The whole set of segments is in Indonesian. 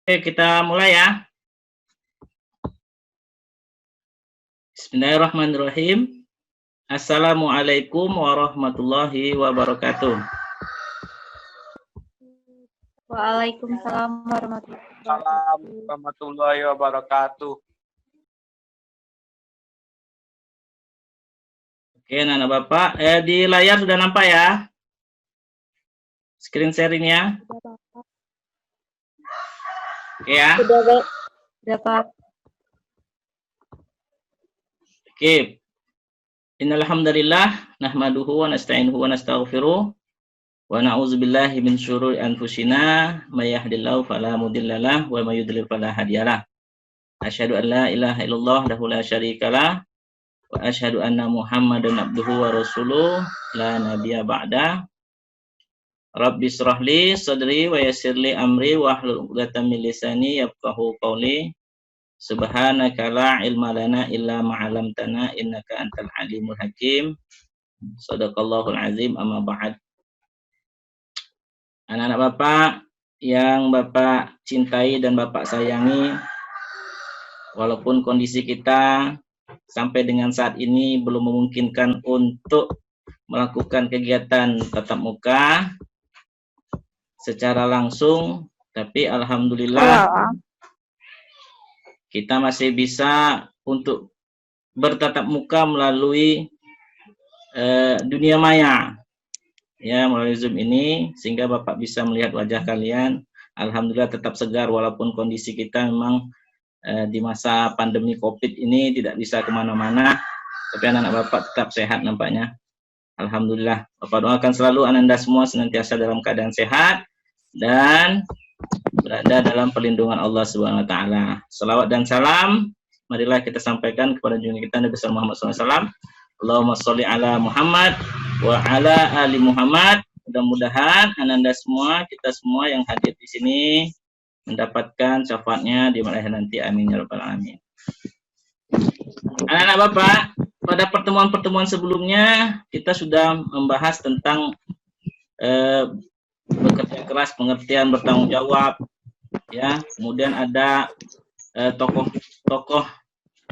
Oke, kita mulai ya. Bismillahirrahmanirrahim. Assalamualaikum warahmatullahi wabarakatuh. Waalaikumsalam warahmatullahi wabarakatuh. Oke, anak Bapak, di layar sudah nampak ya? Screen sharingnya? Oke ya? Sudah, Pak. Oke. Innal hamdalillah nahmaduhu wa nasta'inuhu wa nastaghfiruh wa na'udzubillahi min syururi anfusina may yahdihillahu fala mudhillalah wa may yudlil fala hadiyalah. Asyhadu an la ilaha illallah wahdahu la syarikalah wa asyhadu anna Muhammadan abduhu wa rasuluh la nabiyya ba'da. Rabbi shrah li sadri wa yassir li amri wa hlul 'uqdatam min lisani yafqahu qawli. Subhanaka la ilma lana illa ma 'allamtana innaka antal alimul hakim. Shadaqallahul azim, amma ba'd. Anak-anak Bapak yang Bapak cintai dan Bapak sayangi, walaupun kondisi kita sampai dengan saat ini belum memungkinkan untuk melakukan kegiatan tatap muka secara langsung, tapi alhamdulillah kita masih bisa untuk bertatap muka melalui dunia maya, ya, melalui Zoom ini, sehingga Bapak bisa melihat wajah kalian. Alhamdulillah tetap segar walaupun kondisi kita memang di masa pandemi COVID ini tidak bisa kemana-mana, tapi anak-anak Bapak tetap sehat nampaknya. Alhamdulillah. Bapak doakan selalu Ananda semua senantiasa dalam keadaan sehat dan berada dalam perlindungan Allah Subhanahu wa taala. Selawat dan salam marilah kita sampaikan kepada junjungan kita Nabi Muhammad SAW. Allahumma sholli ala Muhammad wa ala ali Muhammad. Mudah-mudahan Ananda semua, kita semua yang hadir di sini mendapatkan syafaatnya di akhirat nanti. Amin ya rabbal alamin. Anak-anak Bapak, pada pertemuan-pertemuan sebelumnya kita sudah membahas tentang bekerja keras, pengertian bertanggung jawab, ya. Kemudian ada tokoh-tokoh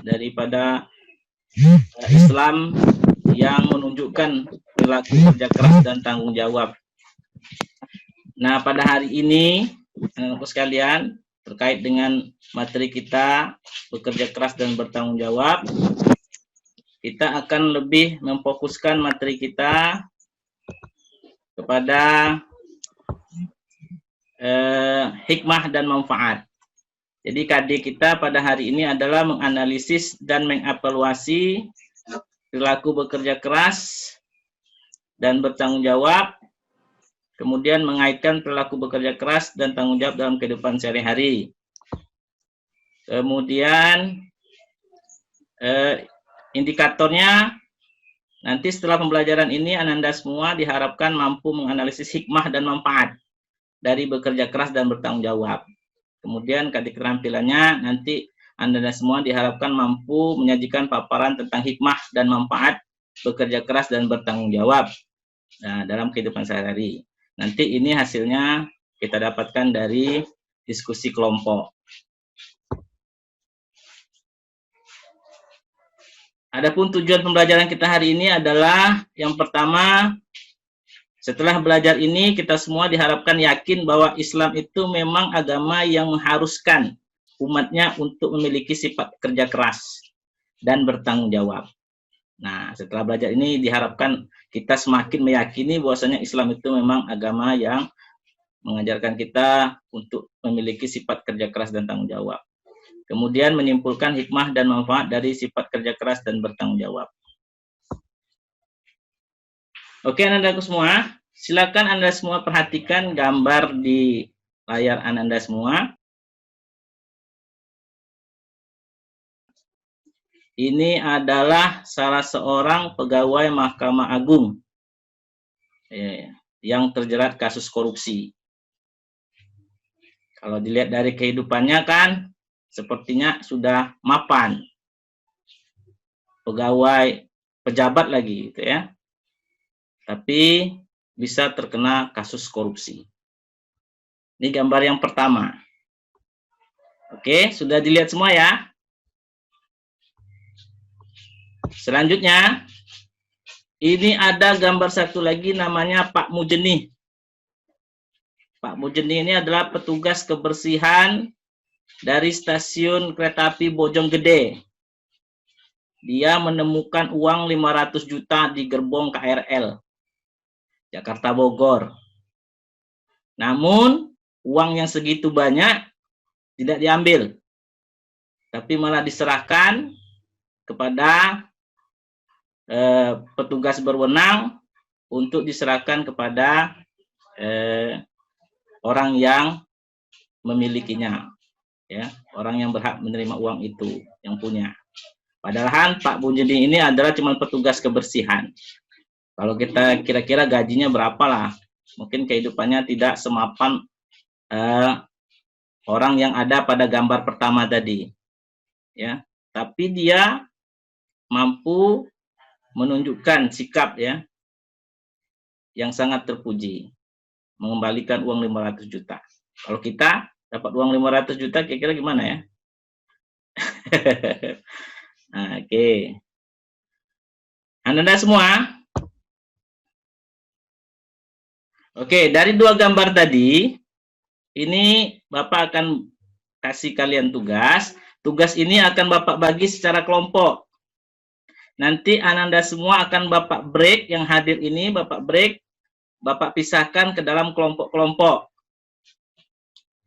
daripada Islam yang menunjukkan perilaku kerja keras dan tanggung jawab. Nah, pada hari ini anak-anakku sekalian, terkait dengan materi kita bekerja keras dan bertanggung jawab, kita akan lebih memfokuskan materi kita kepada hikmah dan manfaat. Jadi KD kita pada hari ini adalah menganalisis dan mengevaluasi perilaku bekerja keras dan bertanggung jawab, kemudian mengaitkan perilaku bekerja keras dan tanggung jawab dalam kehidupan sehari-hari. Kemudian indikatornya, nanti setelah pembelajaran ini Ananda semua diharapkan mampu menganalisis hikmah dan manfaat dari bekerja keras dan bertanggung jawab. Kemudian keterampilannya nanti Anda semua diharapkan mampu menyajikan paparan tentang hikmah dan manfaat bekerja keras dan bertanggung jawab dalam kehidupan sehari-hari. Nanti ini hasilnya kita dapatkan dari diskusi kelompok. Adapun tujuan pembelajaran kita hari ini adalah yang pertama, setelah belajar ini, kita semua diharapkan yakin bahwa Islam itu memang agama yang mengharuskan umatnya untuk memiliki sifat kerja keras dan bertanggung jawab. Nah, setelah belajar ini diharapkan kita semakin meyakini bahwasanya Islam itu memang agama yang mengajarkan kita untuk memiliki sifat kerja keras dan tanggung jawab. Kemudian menyimpulkan hikmah dan manfaat dari sifat kerja keras dan bertanggung jawab. Oke, Ananda semua, silakan Anda semua perhatikan gambar di layar Ananda semua. ini adalah salah seorang pegawai Mahkamah Agung yang terjerat kasus korupsi. Kalau dilihat dari kehidupannya kan sepertinya sudah mapan. Pegawai, pejabat lagi gitu ya. Tapi bisa terkena kasus korupsi. Ini gambar yang pertama. Oke, sudah dilihat semua ya. Selanjutnya, ini ada gambar satu lagi namanya Pak Mujeni. Pak Mujeni ini adalah petugas kebersihan dari stasiun kereta api Bojonggede. Dia menemukan uang 500 juta di gerbong KRL Jakarta Bogor. Namun, uang yang segitu banyak tidak diambil, tapi malah diserahkan kepada petugas berwenang untuk diserahkan kepada orang yang memilikinya, ya, orang yang berhak menerima uang itu, yang punya. Padahal Pak Mujeni ini adalah cuma petugas kebersihan. Kalau kita kira-kira gajinya berapa lah, mungkin kehidupannya tidak semapan orang yang ada pada gambar pertama tadi, ya. Tapi dia mampu menunjukkan sikap ya yang sangat terpuji, mengembalikan uang 500 juta. Kalau kita dapat uang 500 juta, kira-kira gimana ya? Nah, oke. Anda semua? Oke, dari dua gambar tadi, ini Bapak akan kasih kalian tugas. Tugas ini akan Bapak bagi secara kelompok. Nanti Ananda semua akan Bapak break, yang hadir ini Bapak break, Bapak pisahkan ke dalam kelompok-kelompok.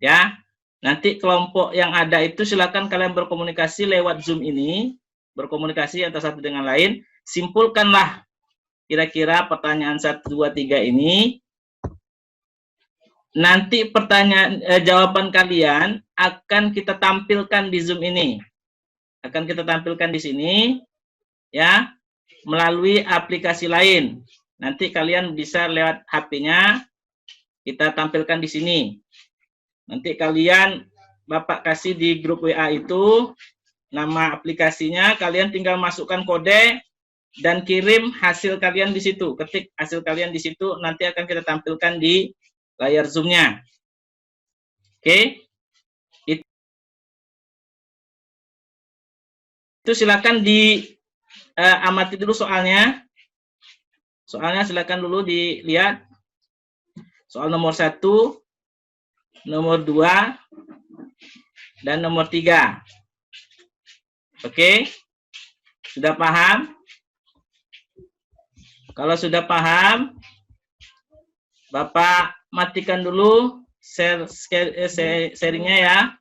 Ya, nanti kelompok yang ada itu silakan kalian berkomunikasi lewat Zoom ini, berkomunikasi antara satu dengan lain, simpulkanlah kira-kira pertanyaan 1, 2, 3 ini. Nanti pertanyaan jawaban kalian akan kita tampilkan di Zoom ini. Akan kita tampilkan di sini ya, melalui aplikasi lain. Nanti kalian bisa lewat HP-nya kita tampilkan di sini. Nanti kalian Bapak kasih di grup WA itu nama aplikasinya, kalian tinggal masukkan kode dan kirim hasil kalian di situ. Ketik hasil kalian di situ, nanti akan kita tampilkan di layar Zoom-nya. Oke. Itu silakan diamati dulu soalnya. Soalnya silakan dulu dilihat. Soal nomor 1, nomor 2, dan nomor 3. Oke. Sudah paham? Kalau sudah paham, Bapak matikan dulu sharingnya ya.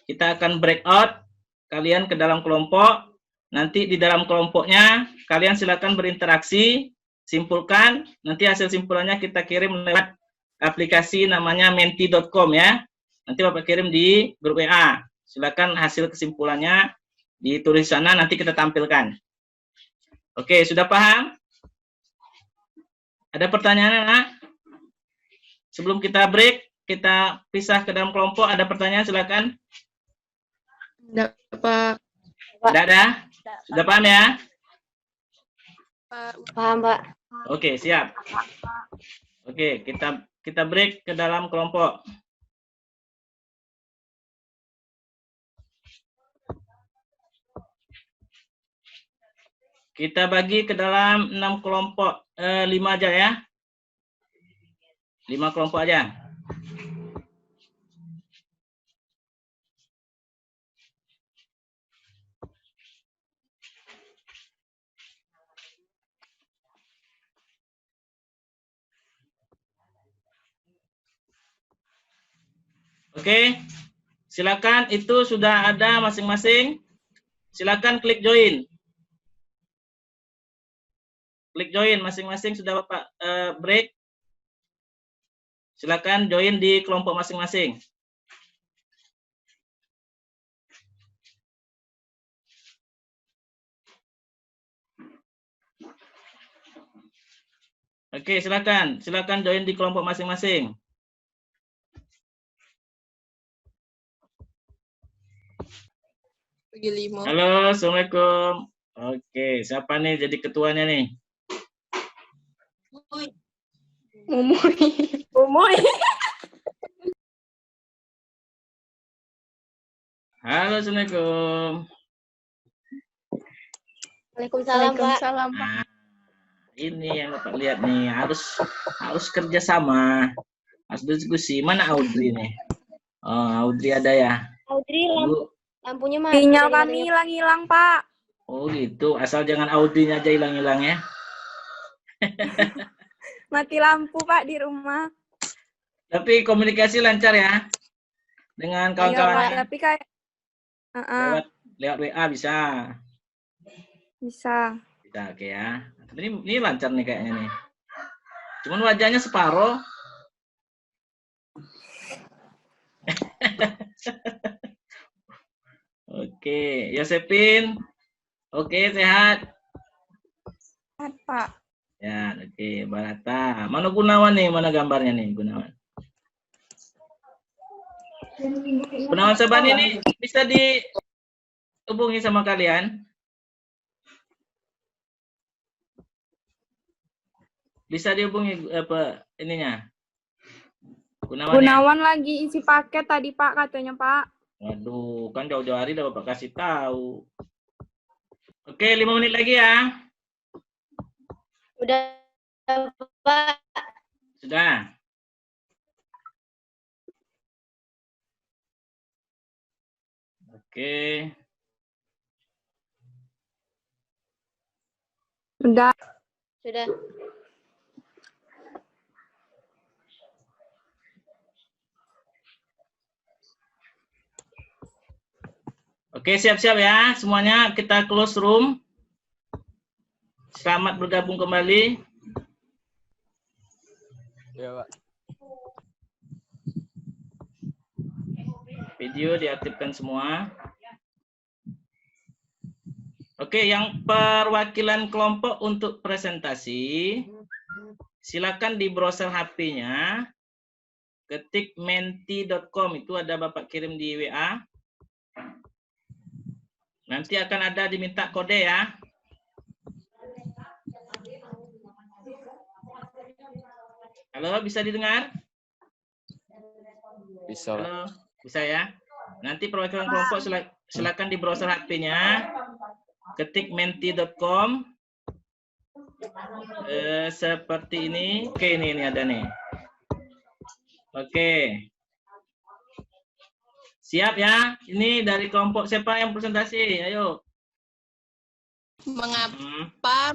Kita akan breakout, kalian ke dalam kelompok. Nanti di dalam kelompoknya, kalian silakan berinteraksi, simpulkan. Nanti hasil simpulannya kita kirim lewat aplikasi namanya menti.com ya. Nanti Bapak kirim di grup WA. Silakan hasil kesimpulannya ditulis sana, nanti kita tampilkan. Oke, sudah paham? Ada pertanyaan, Nak? Sebelum kita break, kita pisah ke dalam kelompok. Ada pertanyaan, silakan. Enggak, Pak. Tidak ada? Sudah paham ya? Paham, Pak. Oke, siap. Oke, kita break ke dalam kelompok. Kita bagi ke dalam 6 kelompok, 5 aja ya. 5 kelompok aja. Oke, silakan, itu sudah ada masing-masing. Silakan klik join. Klik join masing-masing, sudah Bapak break. Silakan join di kelompok masing-masing. Oke, silakan. Silakan join di kelompok masing-masing. Halo, Assalamualaikum. Oke, siapa nih jadi ketuanya nih? Umuy. Halo, Assalamualaikum. Waalaikumsalam, Pak. Waalaikumsalam, Pak. Nah, ini yang Bapak lihat nih, harus kerjasama, harus diskusi. Mana Audrey nih? Oh, Audrey ada ya? Audrey, Ibu. lampunya mati. Sinyal tadi kami katanya. hilang-hilang, Pak. Oh gitu, asal jangan Audrey-nya aja hilang-hilang ya. Mati lampu, Pak, di rumah. Tapi komunikasi lancar ya dengan Iya, Pak, kawan-kawannya. tapi kayak Lewat WA bisa. bisa. Bisa, oke ya. Ini lancar nih kayaknya nih. Cuman wajahnya separuh. Oke, Yosepin. Oke, sehat. Sehat, Pak. Ya, oke, Barata. Mana Gunawan nih? Mana gambarnya nih, Gunawan? Gunawan Sabani ini bisa dihubungi sama kalian? Bisa dihubungi apa ininya? Gunawan lagi isi paket tadi, Pak, katanya, Pak. Waduh, kan jauh-jauh hari udah Bapak kasih tahu. Oke, 5 menit lagi ya. Udah, Pak. Sudah. Oke. Udah. Sudah. Oke, siap-siap ya. Semuanya kita close room. Selamat bergabung kembali. Ya, Pak. Video diaktifkan semua. Oke, yang perwakilan kelompok untuk presentasi, silakan di browser HP-nya, ketik menti.com, itu ada Bapak kirim di WA. Nanti akan ada diminta kode ya. Halo, bisa didengar? Bisa, Pak. Halo, bisa ya? Nanti perwakilan kelompok silakan di browser HP-nya, ketik menti.com. Seperti ini. Oke, ini ada nih. Oke. Siap ya? Ini dari kelompok siapa yang presentasi? Ayo. Mengapa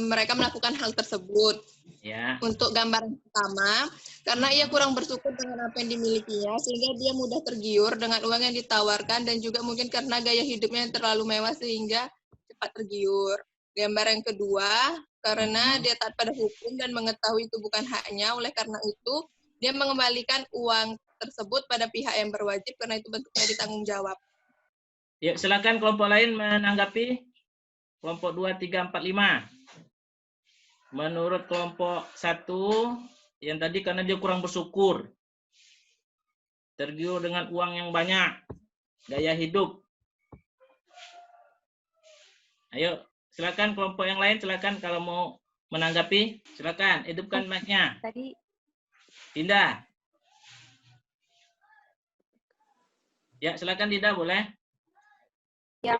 mereka melakukan hal tersebut? Ya. Untuk gambaran pertama, karena ia kurang bersyukur dengan apa yang dimilikinya, sehingga dia mudah tergiur dengan uang yang ditawarkan, dan juga mungkin karena gaya hidupnya yang terlalu mewah sehingga cepat tergiur. Gambaran kedua, karena dia taat pada hukum dan mengetahui itu bukan haknya, oleh karena itu dia mengembalikan uang tersebut pada pihak yang berwajib, karena itu bentuknya ditanggung jawab. Ya, silakan kelompok lain menanggapi. Kelompok 2, 3, 4, 5. Menurut kelompok 1, yang tadi karena dia kurang bersyukur. Tergiur dengan uang yang banyak. Gaya hidup. Ayo, silakan kelompok yang lain, silakan kalau mau menanggapi, silakan hidupkan mic-nya. Tadi Dinda. Ya, silakan Dinda, boleh? Ya.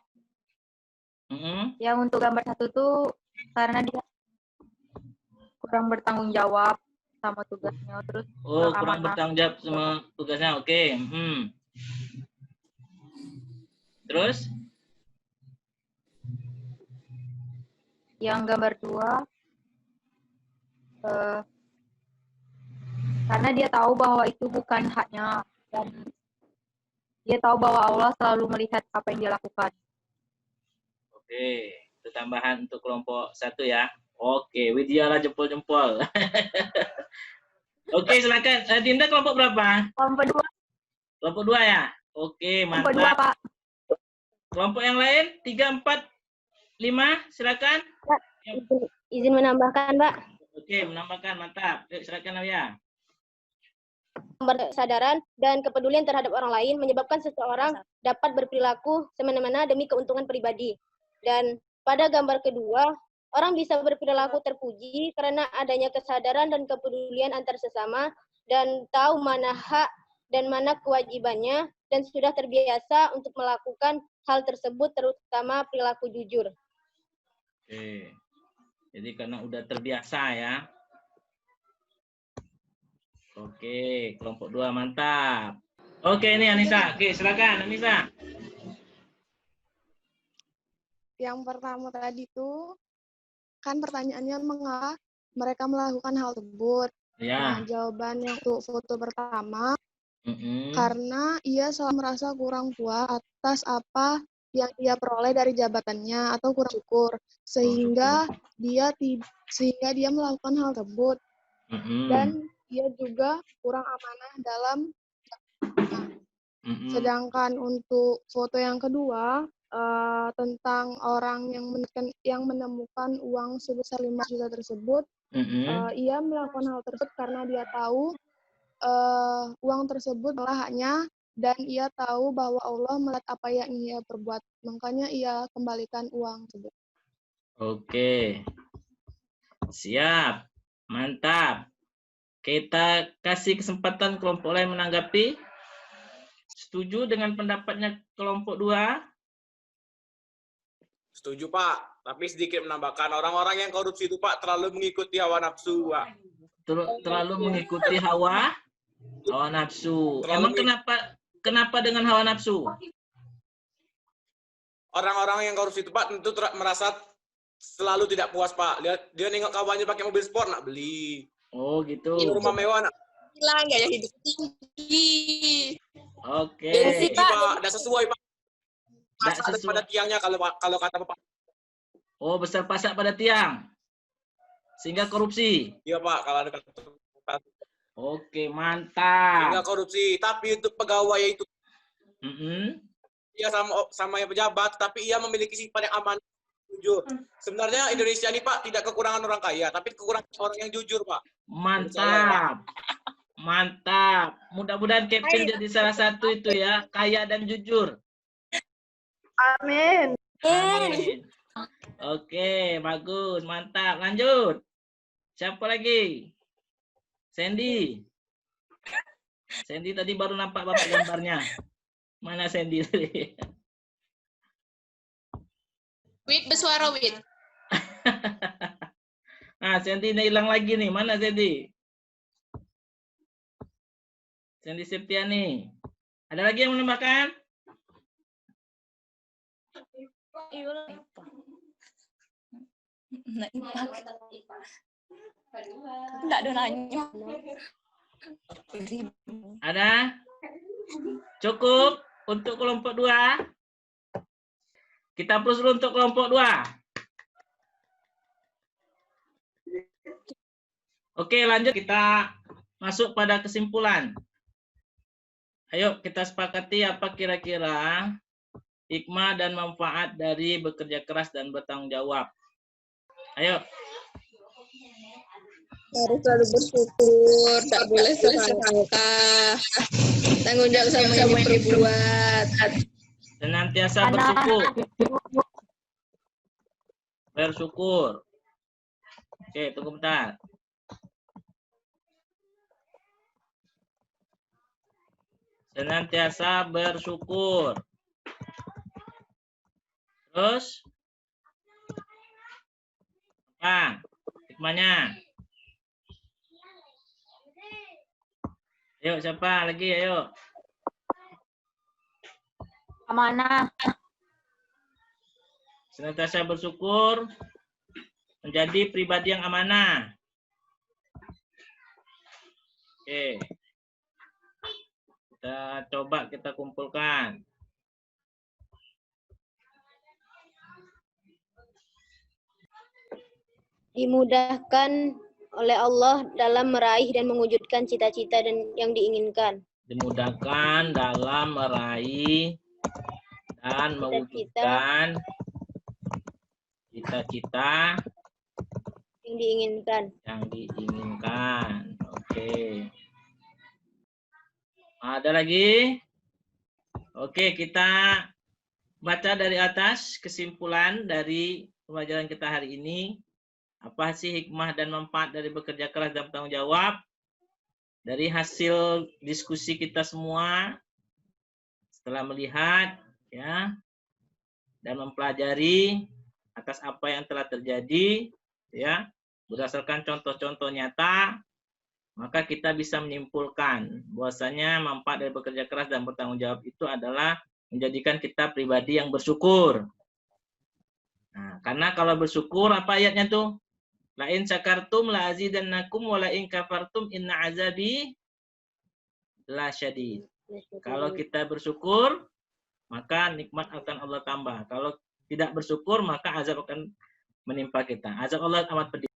Yang untuk gambar 1 tuh karena dia kurang bertanggung jawab sama tugasnya, terus kurang bertanggung jawab sama tugasnya. Oke. Terus yang gambar 2 karena dia tahu bahwa itu bukan haknya, dan dia tahu bahwa Allah selalu melihat apa yang dia lakukan. Oke, itu tambahan untuk kelompok 1 ya. Oke, Widya jempol-jempol. Oke, silakan. Dinda kelompok berapa? Kelompok 2. Kelompok 2 ya? Oke, mantap. Kelompok 2, Pak. Kelompok yang lain 3, 4, 5, silakan. Izin menambahkan, Pak. Oke, menambahkan, mantap. Yuk, silakan Nawia. Kesadaran dan kepedulian terhadap orang lain menyebabkan seseorang dapat berperilaku semena-mena demi keuntungan pribadi. Dan pada gambar kedua, orang bisa berperilaku terpuji karena adanya kesadaran dan kepedulian antar sesama dan tahu mana hak dan mana kewajibannya dan sudah terbiasa untuk melakukan hal tersebut terutama perilaku jujur. Oke. Jadi karena udah terbiasa ya. Oke, kelompok 2 mantap. Oke, ini Anissa. Oke, silakan Anissa. Yang pertama tadi tuh kan pertanyaannya mengapa mereka melakukan hal tersebut. Ya. Nah, jawabannya untuk foto pertama Mm-mm. karena ia selalu merasa kurang puas atas apa yang ia peroleh dari jabatannya atau kurang syukur sehingga dia melakukan hal tersebut. Mm-mm. Dan dia juga kurang amanah dalam Mm-mm. sedangkan untuk foto yang kedua tentang orang yang menemukan uang sebesar 5 juta tersebut, Mm-mm. ia melakukan hal tersebut karena dia tahu uang tersebut adalah haknya dan ia tahu bahwa Allah melihat apa yang ia perbuat, makanya ia kembalikan uang tersebut. Oke. Siap. Mantap. Kita kasih kesempatan kelompok lain menanggapi. Setuju dengan pendapatnya kelompok 2? Setuju, Pak. Tapi sedikit menambahkan, orang-orang yang korupsi itu, Pak, terlalu mengikuti hawa nafsu, Pak. Terlalu mengikuti hawa nafsu. Emang kenapa dengan hawa nafsu? Orang-orang yang korupsi itu, Pak, tentu merasa selalu tidak puas, Pak. Dia nengok kawannya pakai mobil sport, nak beli. Oh, gitu. Rumah mewah, nak. Hilang gaya hidup tinggi. Oke. Gengsi, Pak. Tidak sesuai, Pak. Nggak Pasak sesuai. pada tiangnya kalau kata Bapak. Oh, besar pasak pada tiang. Sehingga korupsi. Iya, Pak, kalau ada kata. Oke, Sehingga mantap. korupsi. Tapi untuk pegawai itu, Mm-mm. dia sama yang pejabat, tapi ia memiliki sifat yang aman, jujur. Sebenarnya Indonesia ini, Pak, tidak kekurangan orang kaya, tapi kekurangan orang yang jujur, Pak. Mantap. Mantap. Mudah-mudahan Kevin jadi salah satu itu ya, kaya dan jujur. Amin. Amin. Oke, bagus, mantap. Lanjut. Siapa lagi? Sandy. Sandy tadi baru nampak Bapak gambarnya. Mana Sandy tadi? Wit bersuara, Wit. Ah, Sandy ini hilang lagi nih. Mana Sandy? Sandy Septiani. Ada lagi yang menambahkan? Enggak ada nanya. Ada? Cukup untuk kelompok 2? Kita terus dulu untuk kelompok 2. Oke, lanjut. Kita masuk pada kesimpulan. Ayo kita sepakati apa kira-kira hikmah dan manfaat dari bekerja keras dan bertanggung jawab. Ayo. Harus selalu bersyukur, tak boleh serakah. Tanggung jawab sama yang diperbuat. Senantiasa bersyukur. Bersyukur. Oke, tunggu bentar. Senantiasa bersyukur. Terus apa hikmahnya? Ayo, siapa lagi? Ayo. Amanah. Senantiasa bersyukur, menjadi pribadi yang amanah. Oke. Kita coba kita kumpulkan. Dimudahkan oleh Allah dalam meraih dan mewujudkan cita-cita dan yang diinginkan. Dimudahkan dalam meraih dan mewujudkan cita-cita yang diinginkan. Yang diinginkan. Oke. Ada lagi? Oke, kita baca dari atas kesimpulan dari pembelajaran kita hari ini. Apa sih hikmah dan manfaat dari bekerja keras dan bertanggung jawab? Dari hasil diskusi kita semua, setelah melihat ya dan mempelajari atas apa yang telah terjadi, ya berdasarkan contoh-contoh nyata, maka kita bisa menyimpulkan bahwasanya manfaat dari bekerja keras dan bertanggung jawab itu adalah menjadikan kita pribadi yang bersyukur. Nah, karena kalau bersyukur, apa ayatnya tuh? La in syakartum la azidannakum wa la in kafartum inna azabi la syadid. Kalau kita bersyukur, maka nikmat akan Allah tambah. Kalau tidak bersyukur, maka azab akan menimpa kita. Azab Allah amat pedih.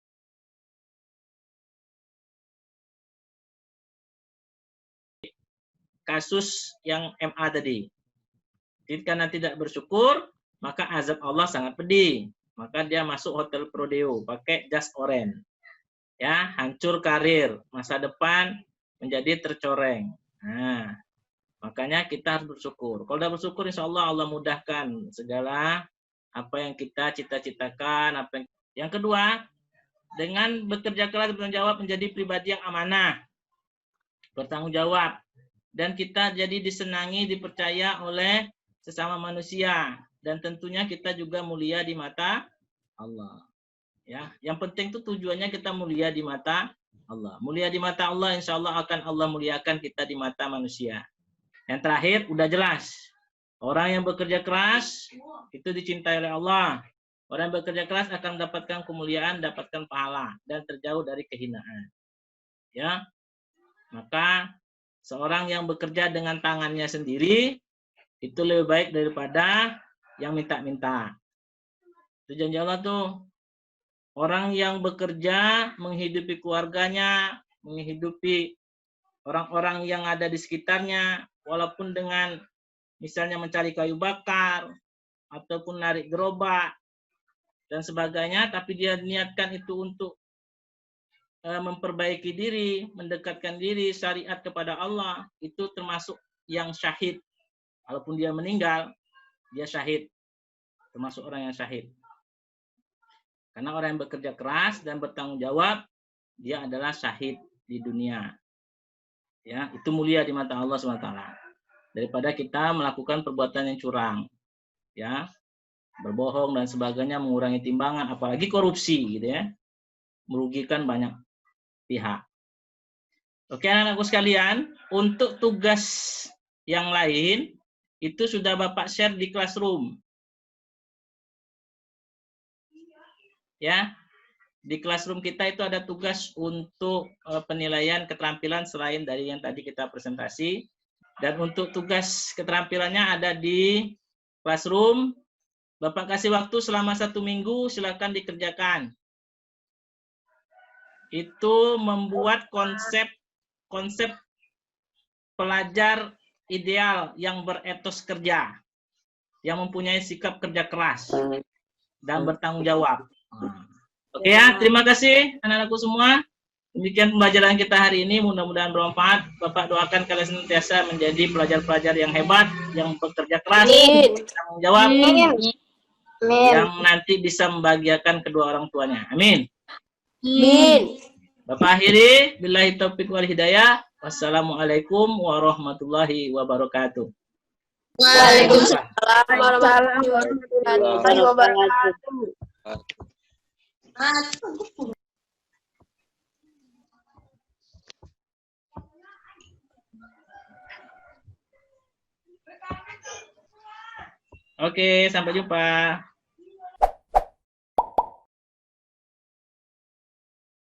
Kasus yang MA tadi. Jadi karena tidak bersyukur, maka azab Allah sangat pedih. Maka dia masuk hotel Prodeo, pakai jas oranye. Ya, hancur karir, masa depan menjadi tercoreng. Nah, makanya kita harus bersyukur. Kalau sudah bersyukur, insya Allah Allah mudahkan segala apa yang kita cita-citakan. Yang kedua, dengan bekerja keras bertanggung jawab menjadi pribadi yang amanah, bertanggung jawab, dan kita jadi disenangi, dipercaya oleh sesama manusia, dan tentunya kita juga mulia di mata Allah. Ya, yang penting itu tujuannya kita mulia di mata Allah. Mulia di mata Allah, insya Allah akan Allah muliakan kita di mata manusia. Yang terakhir, udah jelas. Orang yang bekerja keras itu dicintai oleh Allah. Orang yang bekerja keras akan mendapatkan kemuliaan, dapatkan pahala, dan terjauh dari kehinaan. Ya, maka seorang yang bekerja dengan tangannya sendiri itu lebih baik daripada yang minta-minta. Itu janji Allah tuh. Orang yang bekerja menghidupi keluarganya, menghidupi orang-orang yang ada di sekitarnya, walaupun dengan misalnya mencari kayu bakar, ataupun narik gerobak, dan sebagainya, tapi dia niatkan itu untuk memperbaiki diri, mendekatkan diri, syariat kepada Allah, itu termasuk yang syahid. Walaupun dia meninggal, dia syahid. Termasuk orang yang syahid. Karena orang yang bekerja keras dan bertanggung jawab, dia adalah syahid di dunia. Ya, itu mulia di mata Allah SWT. Daripada kita melakukan perbuatan yang curang. Ya, berbohong dan sebagainya, mengurangi timbangan, apalagi korupsi gitu ya. Merugikan banyak pihak. Oke, anak-anakku sekalian, untuk tugas yang lain itu sudah Bapak share di classroom. Ya, di classroom kita itu ada tugas untuk penilaian keterampilan selain dari yang tadi kita presentasi. Dan untuk tugas keterampilannya ada di classroom. Bapak kasih waktu selama 1 minggu, silakan dikerjakan. Itu membuat konsep pelajar ideal yang beretos kerja, yang mempunyai sikap kerja keras dan bertanggung jawab. Oke ya, terima kasih anak-anakku semua. Demikian pembelajaran kita hari ini, mudah-mudahan bermanfaat. Bapak doakan kalian senantiasa menjadi pelajar-pelajar yang hebat, yang bekerja keras, bertanggung jawab, yang nanti bisa membahagiakan kedua orang tuanya. Amin. Amin. Bapak akhiri, billahi taufiq wal hidayah. Wassalamualaikum warahmatullahi wabarakatuh. Waalaikumsalam. Warahmatullahi wabarakatuh. Oke, sampai jumpa.